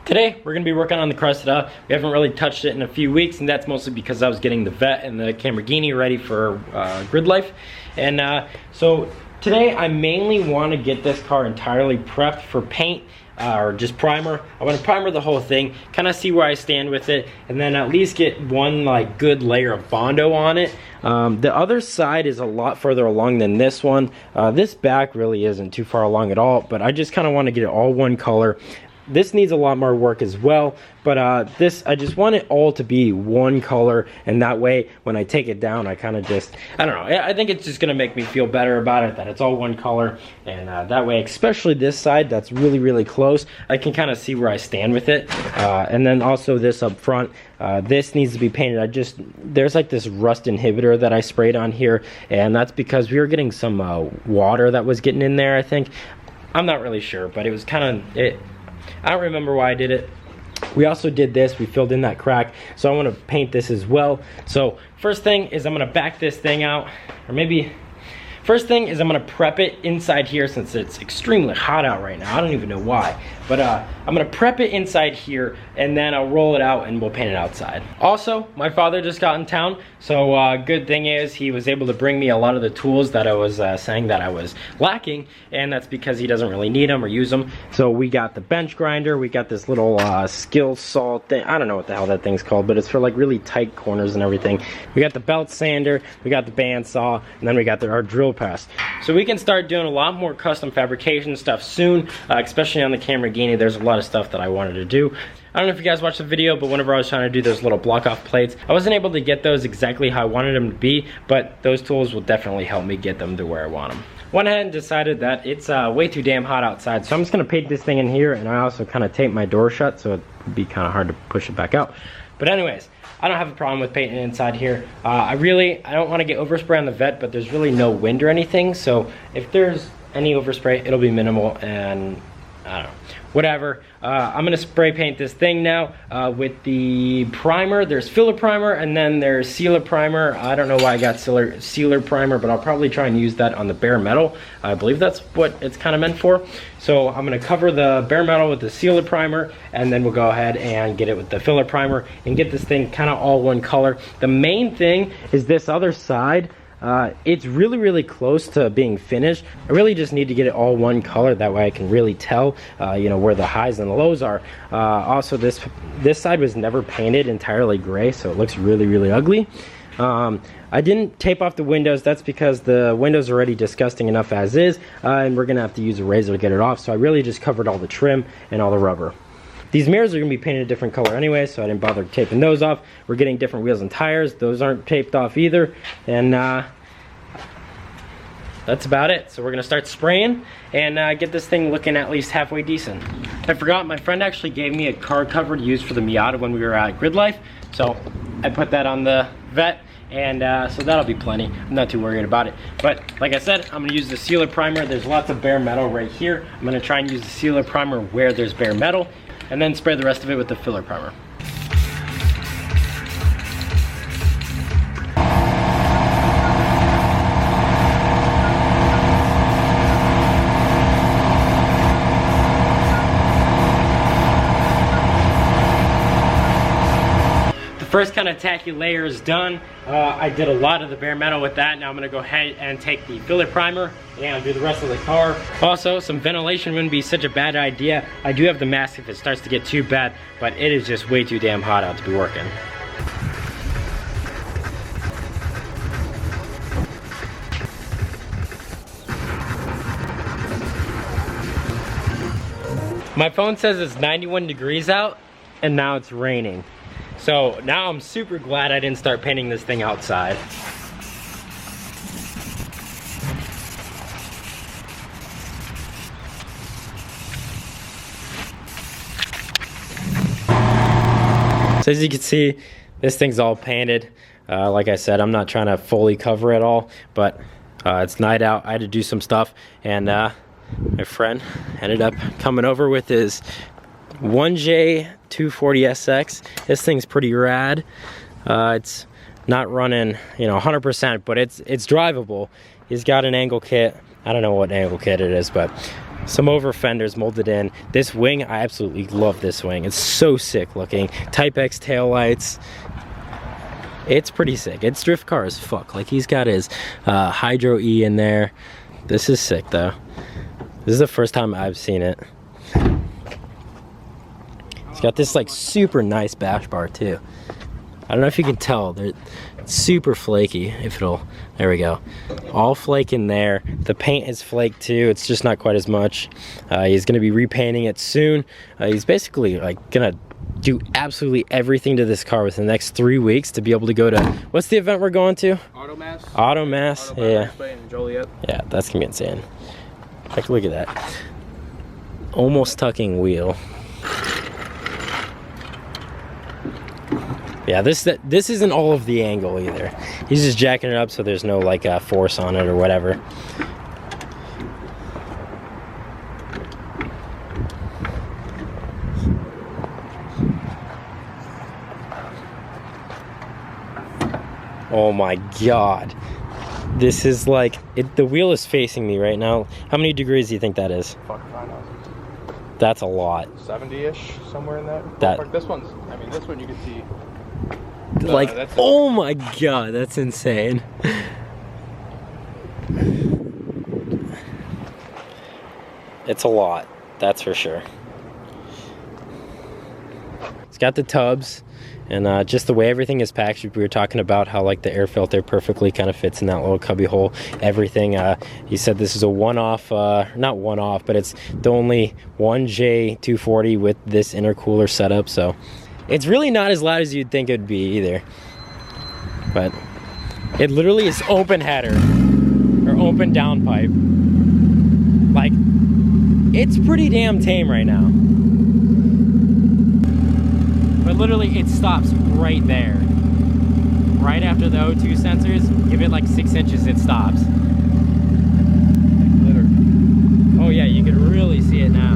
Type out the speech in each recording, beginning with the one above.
Today, we're gonna be working on the Cressida. We haven't really touched it in a few weeks, and that's mostly because I was getting the vet and the Lamborghini ready for grid life. And so today, I mainly wanna get this car entirely prepped for paint or just primer. I wanna primer the whole thing, kinda see where I stand with it, and then at least get one like good layer of Bondo on it. The other side is a lot further along than this one. This back really isn't too far along at all, but I just kinda wanna get it all one color. This needs a lot more work as well, but I just want it all to be one color, and that way when I take it down, I kind of just, I don't know, I think it's just gonna make me feel better about it, that it's all one color, and that way, especially this side that's really, really close, I can kind of see where I stand with it. And then also this up front, this needs to be painted. There's like this rust inhibitor that I sprayed on here, and that's because we were getting some water that was getting in there, I think. I'm not really sure, but it was kind of, I don't remember why I did it. We also did this, we filled in that crack, so I want to paint this as well. So first thing is I'm going to back this thing out, or maybe first thing is I'm going to prep it inside here since it's extremely hot out right now. I don't even know why, but I'm going to prep it inside here, and then I'll roll it out and we'll paint it outside. Also, my father just got in town, so good thing is he was able to bring me a lot of the tools that I was saying that I was lacking, and that's because he doesn't really need them or use them. So we got the bench grinder, we got this little skill saw thing. I don't know what the hell that thing's called, but it's for like really tight corners and everything. We got the belt sander, we got the bandsaw, and then we got our drill press. So we can start doing a lot more custom fabrication stuff soon, especially on the Lamborghini. There's a lot of stuff that I wanted to do. I don't know if you guys watched the video, but whenever I was trying to do those little block off plates, I wasn't able to get those exactly how I wanted them to be, but those tools will definitely help me get them to where I want them. Went ahead and decided that it's way too damn hot outside, so I'm just gonna paint this thing in here, and I also kind of tape my door shut, so it'd be kind of hard to push it back out. But anyways, I don't have a problem with painting inside here. I don't want to get overspray on the vet, but there's really no wind or anything, so if there's any overspray, it'll be minimal, and I don't know, whatever. I'm gonna spray paint this thing now with the primer. There's filler primer, and then there's sealer primer. I don't know why I got sealer primer, but I'll probably try and use that on the bare metal. I believe that's what it's kind of meant for. So I'm gonna cover the bare metal with the sealer primer, and then we'll go ahead and get it with the filler primer and get this thing kind of all one color. The main thing is this other side. It's really, really close to being finished. I really just need to get it all one color, that way I can really tell, you know, where the highs and the lows are. Also, this side was never painted entirely gray, so it looks really, really ugly. I didn't tape off the windows. That's because the windows are already disgusting enough as is, and we're gonna have to use a razor to get it off, so I really just covered all the trim and all the rubber. These mirrors are going to be painted a different color anyway, so I didn't bother taping those off. We're getting different wheels and tires. Those aren't taped off either. And that's about it. So we're going to start spraying and get this thing looking at least halfway decent. I forgot, my friend actually gave me a car cover to use for the Miata when we were at Grid Life. So I put that on the vet, and so that'll be plenty. I'm not too worried about it. But like I said, I'm gonna use the sealer primer. There's lots of bare metal right here. I'm gonna try and use the sealer primer where there's bare metal, and then spray the rest of it with the filler primer. First kind of tacky layer is done. I did a lot of the bare metal with that. Now I'm gonna go ahead and take the filler primer and do the rest of the car. Also, some ventilation wouldn't be such a bad idea. I do have the mask if it starts to get too bad, but it is just way too damn hot out to be working. My phone says it's 91 degrees out, and now it's raining. So now I'm super glad I didn't start painting this thing outside. So as you can see, this thing's all painted. Like I said, I'm not trying to fully cover it all, but it's night out. I had to do some stuff, and my friend ended up coming over with his 1J 240SX. This thing's pretty rad. It's not running, you know, 100%, but it's drivable. He's got an angle kit. I don't know what angle kit it is, but Some over fenders molded in. This wing, I absolutely love this wing. It's so sick looking. Type X taillights. It's pretty sick. It's drift car as fuck. Like, he's got his Hydro E in there. This is sick though. This is the first time I've seen it. It's got this like super nice bash bar too. I don't know if you can tell, they're super flaky. If it'll, there we go. All flake in there. The paint is flaked too. It's just not quite as much. He's gonna be repainting it soon. He's basically like gonna do absolutely everything to this car within the next 3 weeks to be able to go to, what's the event we're going to? Automass, yeah. Yeah, that's gonna be insane. Like, look at that. Almost tucking wheel. Yeah, this isn't all of the angle either. He's just jacking it up so there's no like force on it or whatever. Oh my God. This is like, the wheel is facing me right now. How many degrees do you think that is? Fuck, I know. That's a lot. 70-ish, somewhere in that. That. This one's, I mean, this one you can see. Like, oh my God, that's insane. It's a lot, that's for sure. It's got the tubs. And just the way everything is packaged, we were talking about how like the air filter perfectly kind of fits in that little cubby hole. Everything, he said this is a one-off, not one-off, but it's the only 1J240 with this intercooler setup. So it's really not as loud as you'd think it'd be either. But it literally is open header or open downpipe. Like, it's pretty damn tame right now. But literally it stops right there. Right after the O2 sensors, give it like 6 inches, it stops. Glitter. Oh yeah, you can really see it now.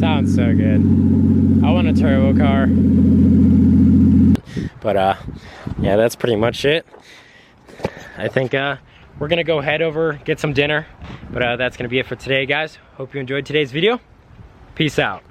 Sounds so good. I want a turbo car. But yeah, that's pretty much it. I think we're gonna go head over, get some dinner, but that's gonna be it for today, guys. Hope you enjoyed today's video. Peace out.